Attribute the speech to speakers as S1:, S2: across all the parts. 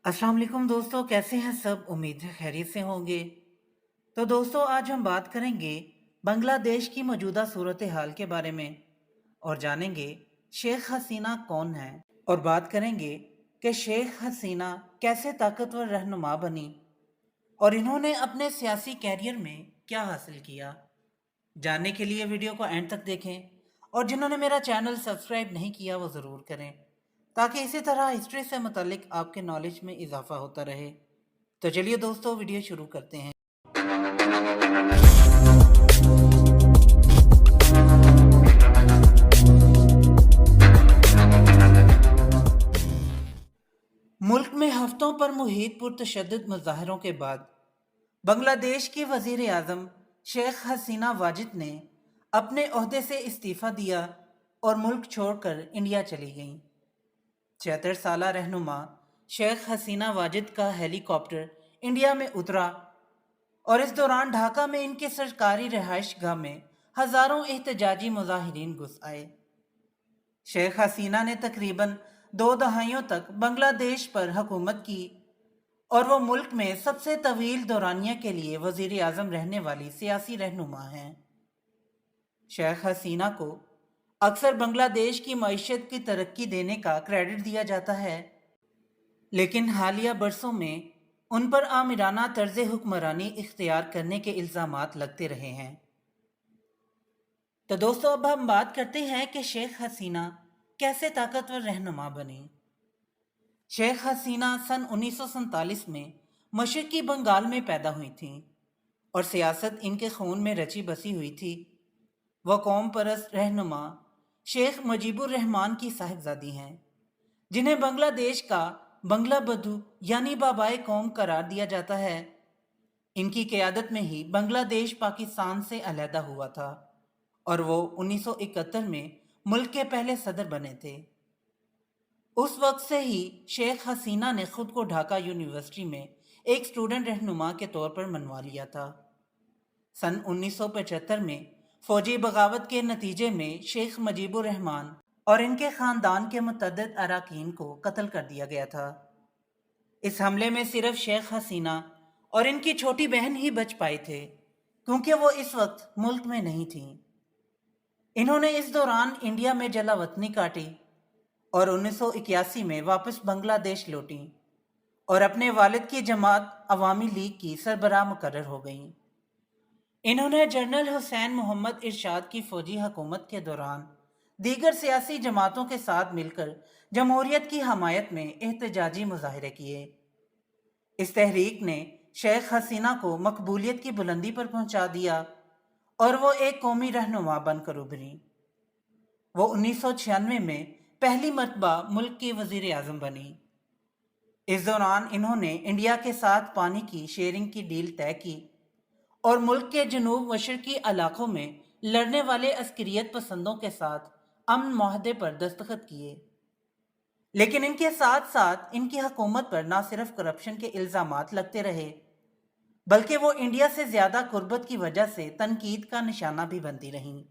S1: अस्सलाम वालेकुम दोस्तों, कैसे हैं सब? उम्मीद है खैरियत से होंगे। तो दोस्तों, आज हम बात करेंगे बांग्लादेश की मौजूदा सूरत हाल के बारे में और जानेंगे शेख हसीना कौन है, और बात करेंगे कि शेख हसीना कैसे ताकतवर रहनुमा बनी और इन्होंने अपने सियासी कैरियर में क्या हासिल किया। जानने के लिए वीडियो को एंड तक देखें और जिन्होंने मेरा चैनल सब्सक्राइब नहीं किया वो ज़रूर करें, ताकि इसी तरह हिस्ट्री से मुतालिक आपके नॉलेज में इजाफा होता रहे। तो चलिए दोस्तों, वीडियो शुरू करते हैं। मुल्क में हफ्तों पर मुहित पुरतशद्दुद मुजाहरों के बाद बांग्लादेश की वजीर आजम शेख हसीना वाजिद ने अपने ओहदे से इस्तीफ़ा दिया और मुल्क छोड़कर इंडिया चली गईं। 76 साला रहनुमा शेख हसीना वाजिद का हेलीकॉप्टर इंडिया में उतरा और इस दौरान ढाका में इनके सरकारी रिहाइश गाह में हजारों एहतजाजी मुजाहिरीन घुस आए। शेख हसीना ने तकरीबन 2 दहाइयों तक बांग्लादेश पर हुकूमत की और वो मुल्क में सबसे तवील दौरानिया के लिए वजीर आजम रहने वाली सियासी रहनुमा हैं। शेख हसीना को अक्सर बांग्लादेश की मईशत की तरक्की देने का क्रेडिट दिया जाता है, लेकिन हालिया बरसों में उन पर आमिराना तर्ज हुक्मरानी इख्तियार करने के इल्ज़ामात लगते रहे हैं। तो दोस्तों, अब हम बात करते हैं कि शेख हसीना कैसे ताकतवर रहनुमा बनी। शेख हसीना सन 1947 में मशरकी बंगाल में पैदा हुई थीं और सियासत इनके खून में रची बसी हुई थी। वह कौम परस्त रहनुमा शेख मुजीबुर रहमान की साहिबजादी हैं, जिन्हें बांग्लादेश का बंगला बधू यानी बाबाए कौम करार दिया जाता है। इनकी क़यादत में ही बांग्लादेश पाकिस्तान से अलहदा हुआ था और वो 1971 में मुल्क के पहले सदर बने थे। उस वक्त से ही शेख हसीना ने खुद को ढाका यूनिवर्सिटी में एक स्टूडेंट रहनुमा के तौर पर मनवा लिया था। सन 1975 में फौजी बगावत के नतीजे में शेख मुजीबुर रहमान और इनके ख़ानदान के मुतअद्दिद अरकान को कत्ल कर दिया गया था। इस हमले में सिर्फ शेख हसीना और इनकी छोटी बहन ही बच पाए थे, क्योंकि वो इस वक्त मुल्क में नहीं थीं। इन्होंने इस दौरान इंडिया में जलावतनी काटी और 1981 में वापस बांग्लादेश लौटी और अपने वालिद की जमात अवामी लीग की सरबराह मुकर्रर हो गईं। इन्होंने जनरल हुसैन मोहम्मद इरशाद की फौजी हुकूमत के दौरान दीगर सियासी जमातों के साथ मिलकर जमहूरियत की हमायत में एहतजाजी मुजाहरे किए। इस तहरीक ने शेख हसीना को मकबूलियत की बुलंदी पर पहुंचा दिया और वो एक कौमी रहनुमा बनकर उभरी। वो 1996 में पहली मरतबा मुल्क की वजीर आजम बनी। इस दौरान इन्होंने इंडिया के साथ पानी की शेयरिंग की डील तय की और मुल्क के जनूब मशरकी इलाकों में लड़ने वाले अस्करियत पसंदों के साथ अमन माहदे पर दस्तखत किए। लेकिन इनके साथ साथ इनकी हुकूमत पर न सिर्फ करप्शन के इल्ज़ामात लगते रहे, बल्कि वो इंडिया से ज़्यादा कुर्बत की वजह से तनकीद का निशाना भी बनती रहीं।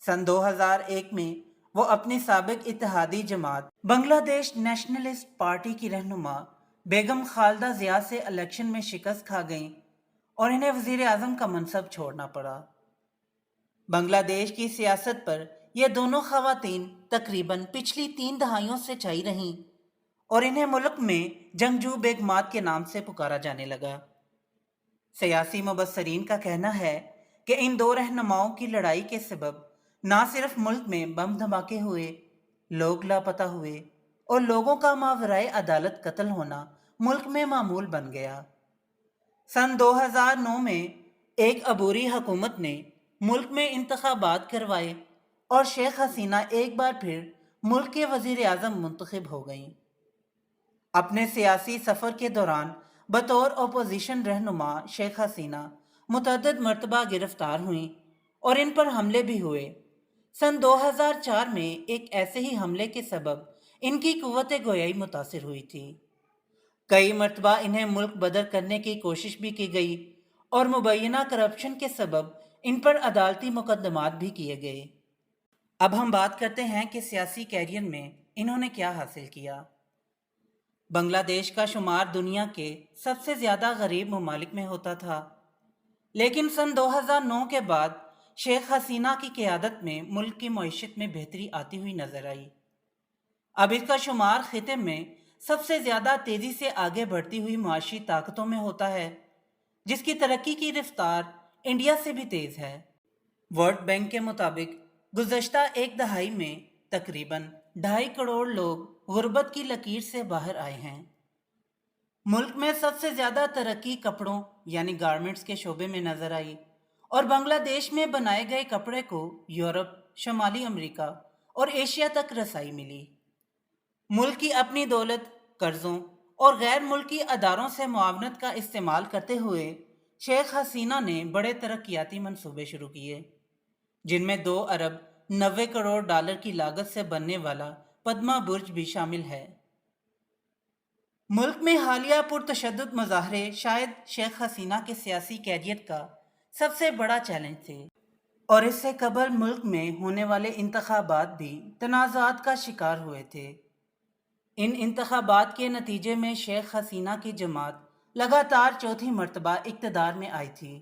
S1: सन 2001 में वो अपनी साबिक इत्तेहादी जमात बांग्लादेश नेशनलिस्ट पार्टी की रहनुमा बेगम खालदा जिया से इलेक्शन में शिकस्त खा गईं और इन्हें वजीर आजम का मनसब छोड़ना पड़ा। बांग्लादेश की सियासत पर ये दोनों खवातीन तकरीबन पिछली 3 दहाइयों से छाई रहीं और इन्हें मुल्क में जंगजू बेगमात के नाम से पुकारा जाने लगा। सियासी मुबस्सरीन का कहना है कि इन दो रहनुमाओं की लड़ाई के सबब ना सिर्फ मुल्क में बम धमाके हुए, लोग लापता हुए और लोगों का मावराए अदालत कत्ल होना मुल्क में मामूल बन गया। सन 2009 में एक अबूरी हुकूमत ने मुल्क में इंतखाबात करवाए और शेख हसीना एक बार फिर मुल्क के वजीर आजम मुंतखब हो गईं। अपने सियासी सफ़र के दौरान बतौर अपोजिशन रहनुमा शेख हसीना मुतअद्दिद मरतबा गिरफ्तार हुईं और इन पर हमले भी हुए। सन 2004 में एक ऐसे ही हमले के सबब इनकी कुव्वत गोयाई मुतासिर हुई थी। कई मरतबा इन्हें मुल्क बदर करने की कोशिश भी की गई और मुबैना करप्शन के सबब इन पर अदालती मुकदमात भी किए गए। अब हम बात करते हैं कि सियासी कैरियर में इन्होंने क्या हासिल किया। بنگلہ دیش کا شمار دنیا کے سب سے زیادہ غریب ممالک میں ہوتا تھا، لیکن سن 2009 کے بعد شیخ حسینہ کی قیادت میں ملک کی معیشت میں بہتری آتی ہوئی نظر آئی۔ اب اس کا شمار خطے میں سب سے زیادہ تیزی سے آگے بڑھتی ہوئی معاشی طاقتوں میں ہوتا ہے، جس کی ترقی کی رفتار انڈیا سے بھی تیز ہے۔ ورلڈ بینک کے مطابق گزشتہ ایک دہائی میں تقریباً 2.5 کروڑ لوگ غربت کی لکیر سے باہر آئے ہیں۔ ملک میں سب سے زیادہ ترقی کپڑوں یعنی گارمنٹس کے شعبے میں نظر آئی، اور بنگلہ دیش میں بنائے گئے کپڑے کو یورپ، شمالی امریکہ اور ایشیا تک رسائی ملی۔ ملک کی اپنی دولت، قرضوں اور غیر ملکی اداروں سے معاونت کا استعمال کرتے ہوئے شیخ حسینہ نے بڑے ترقیاتی منصوبے شروع کیے، جن میں 2 ارب 90 کروڑ ڈالر کی لاگت سے بننے والا پدما برج بھی شامل ہے۔ ملک میں حالیہ پرتشدد مظاہرے شاید شیخ حسینہ کے سیاسی کیریئر کا سب سے بڑا چیلنج تھے، اور اس سے قبل ملک میں ہونے والے انتخابات بھی تنازعات کا شکار ہوئے تھے۔ ان انتخابات کے نتیجے میں شیخ حسینہ کی جماعت لگاتار چوتھی مرتبہ اقتدار میں آئی تھی۔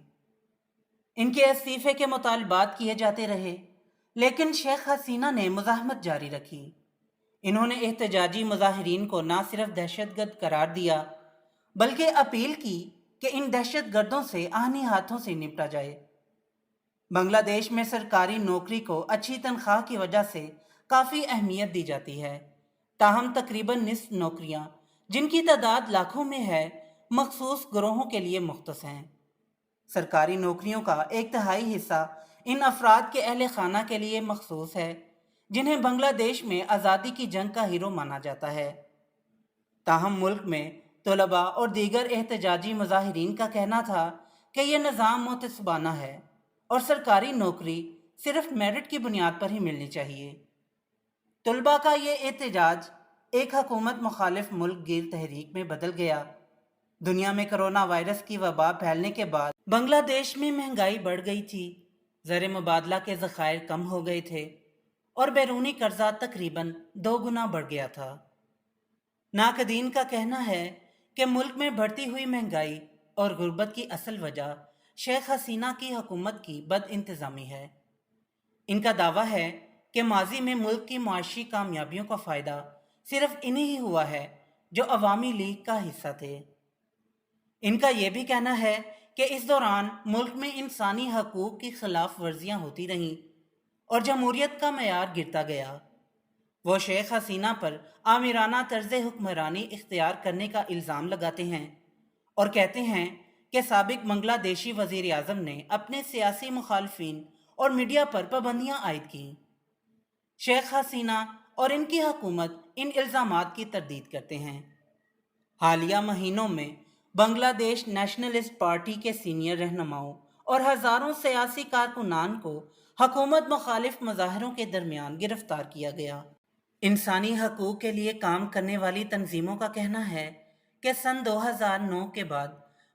S1: ان کے استعفے کے مطالبات کیے جاتے رہے، لیکن شیخ حسینہ نے مزاحمت جاری رکھی۔ انہوں نے احتجاجی مظاہرین کو نہ صرف دہشت گرد قرار دیا، بلکہ اپیل کی کہ ان دہشت گردوں سے آہنی ہاتھوں سے نپٹا جائے۔ بنگلہ دیش میں سرکاری نوکری کو اچھی تنخواہ کی وجہ سے کافی اہمیت دی جاتی ہے، تاہم تقریباً نصف نوکریاں، جن کی تعداد لاکھوں میں ہے، مخصوص گروہوں کے لیے مختص ہیں۔ سرکاری نوکریوں کا 1/3 حصہ ان افراد کے اہل خانہ کے لیے مخصوص ہے، جنہیں بنگلہ دیش میں آزادی کی جنگ کا ہیرو مانا جاتا ہے۔ تاہم ملک میں طلباء اور دیگر احتجاجی مظاہرین کا کہنا تھا کہ یہ نظام متعصبانہ ہے اور سرکاری نوکری صرف میرٹ کی بنیاد پر ہی ملنی چاہیے۔ طلباء کا یہ احتجاج ایک حکومت مخالف ملک گیر تحریک میں بدل گیا۔ دنیا میں کرونا وائرس کی وبا پھیلنے کے بعد بنگلہ دیش میں مہنگائی بڑھ گئی تھی، زر مبادلہ کے ذخائر کم ہو گئے تھے، اور بیرونی قرضہ تقریباً 2 گنا بڑھ گیا تھا۔ ناقدین کا کہنا ہے کہ ملک میں بڑھتی ہوئی مہنگائی اور غربت کی اصل وجہ شیخ حسینہ کی حکومت کی بد انتظامی ہے۔ ان کا دعویٰ ہے کہ ماضی میں ملک کی معاشی کامیابیوں کا فائدہ صرف انہیں ہی ہوا ہے جو عوامی لیگ کا حصہ تھے۔ ان کا یہ بھی کہنا ہے کہ اس دوران ملک میں انسانی حقوق کی خلاف ورزیاں ہوتی رہیں اور جمہوریت کا معیار گرتا گیا۔ وہ شیخ حسینہ پر آمرانہ طرز حکمرانی اختیار کرنے کا الزام لگاتے ہیں اور کہتے ہیں کہ سابق بنگلہ دیشی وزیر اعظم نے اپنے سیاسی مخالفین اور میڈیا پر پابندیاں عائد کیں۔ شیخ حسینہ اور ان کی حکومت ان الزامات کی تردید کرتے ہیں۔ حالیہ مہینوں میں بنگلہ دیش نیشنلسٹ پارٹی کے سینئر رہنماؤں اور ہزاروں سیاسی کارکنان کو حکومت مخالف مظاہروں کے درمیان گرفتار کیا گیا۔ انسانی حقوق کے لیے کام کرنے والی تنظیموں کا کہنا ہے کہ سن 2009 کے بعد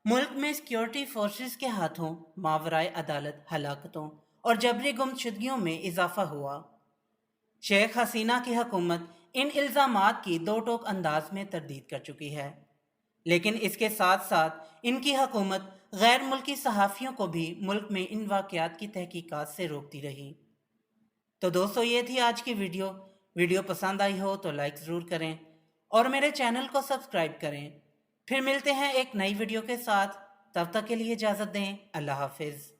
S1: ملک میں سیکیورٹی فورسز کے ہاتھوں ماورائے عدالت ہلاکتوں اور جبری گمشدگیوں میں اضافہ ہوا۔ شیخ حسینہ کی حکومت ان الزامات کی دو ٹوک انداز میں تردید کر چکی ہے، لیکن اس کے ساتھ ساتھ ان کی حکومت غیر ملکی صحافیوں کو بھی ملک میں ان واقعات کی تحقیقات سے روکتی رہی۔ تو دوستو، یہ تھی آج کی ویڈیو پسند آئی ہو تو لائک ضرور کریں اور میرے چینل کو سبسکرائب کریں۔ پھر ملتے ہیں ایک نئی ویڈیو کے ساتھ، تب تک کے لیے اجازت دیں۔ اللہ حافظ۔